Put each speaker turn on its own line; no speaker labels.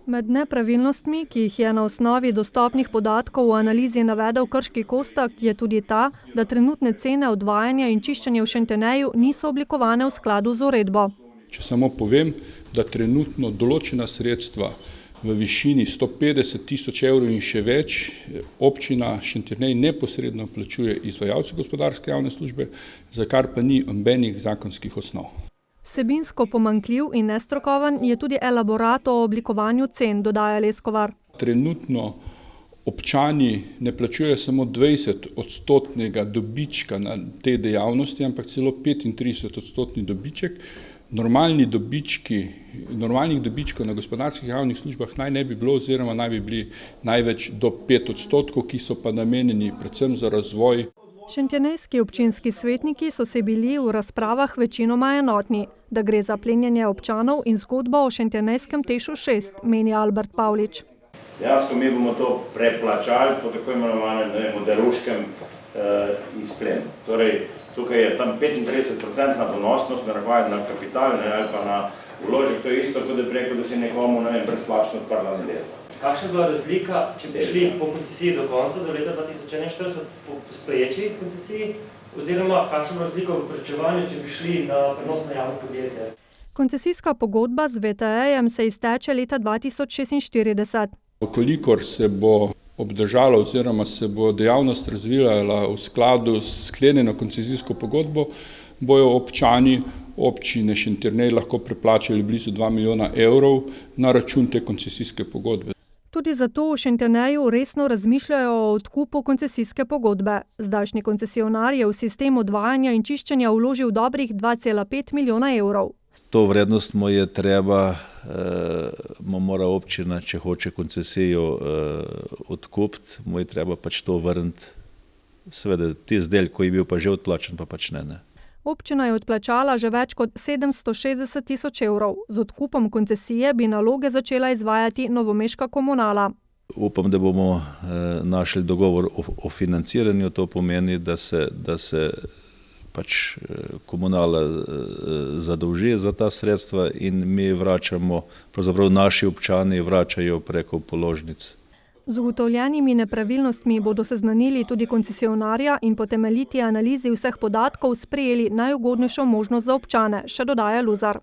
Med nepravilnostmi, ki jih je na osnovi dostopnih podatkov v analizi navedel Krški Kostak, je tudi ta, da trenutne cene odvajanja in čiščenja v Šentjerneju niso oblikovane v skladu z uredbo.
Če samo povem, da trenutno določena sredstva v višini 150 tisoč evrov in še več občina Šentjernej neposredno plačuje izvajalcu gospodarske javne službe, za kar pa ni nobenih zakonskih osnov.
Vsebinsko pomanjkljiv in nestrokoven je tudi elaborat o oblikovanju cen, dodaja Leskovar.
Trenutno občani ne plačujejo samo 20% dobička na te dejavnosti, ampak celo 35% dobiček. Normalnih dobičkov na gospodarskih javnih službah naj ne bi bilo oziroma naj bi bili največ do 5%, ki so pa namenjeni predvsem za razvoj.
Šentjernejski občinski svetniki so se bili v razpravah večinoma enotni, da gre za plenjenje občanov in zgodbo o šentjernejskem Tešu 6, meni Albert Pavlič.
Dejansko mi bomo to preplačali po tako imenovanem oderuškem izplenu. Torej, tukaj je tam 35% donosnost na kapital ali pa na vložek, to je isto, kot da bi rekel, da si nekomu brezplačno odprla zadevo.
Kakšna je bila razlika, če bi šli po koncesiji do konca, do leta 2041, po postoječi koncesiji, oziroma kakšna je bila razlika v plačevanju, če bi šli na prenos na javno podjetje?
Koncesijska pogodba z VTE-jem se izteče leta 2046.
Kolikor se bo obdržalo oziroma se bo dejavnost razvijala v skladu s sklenjeno koncesijsko pogodbo, bojo občani občine Šentjernej lahko preplačali blizu 2 milijona evrov na račun te koncesijske pogodbe.
Tudi zato v Šentjerneju resno razmišljajo o odkupu koncesijske pogodbe. Zdajšnji koncesionar je v sistem odvajanja in čiščenja vložil dobrih 2,5 milijona evrov.
To vrednost mu je treba, mora občina, če hoče koncesijo odkupiti, mu je treba pač to vrniti. Seveda, tisti del, ko je bil pa že odplačen, pa pač ne.
Občina je odplačala že več kot 760 tisoč evrov. Z odkupom koncesije bi naloge začela izvajati novomeška komunala.
Upam, da bomo našli dogovor o financiranju, to pomeni, da se pač komunala zadolži za ta sredstva in mi vračamo, pravzaprav naši občani vračajo preko položnic.
Z ugotovljenimi nepravilnostmi bodo seznanili tudi koncesionarja in po temeljiti analizi vseh podatkov sprejeli najugodnejšo možnost za občane, še dodaja Luzar.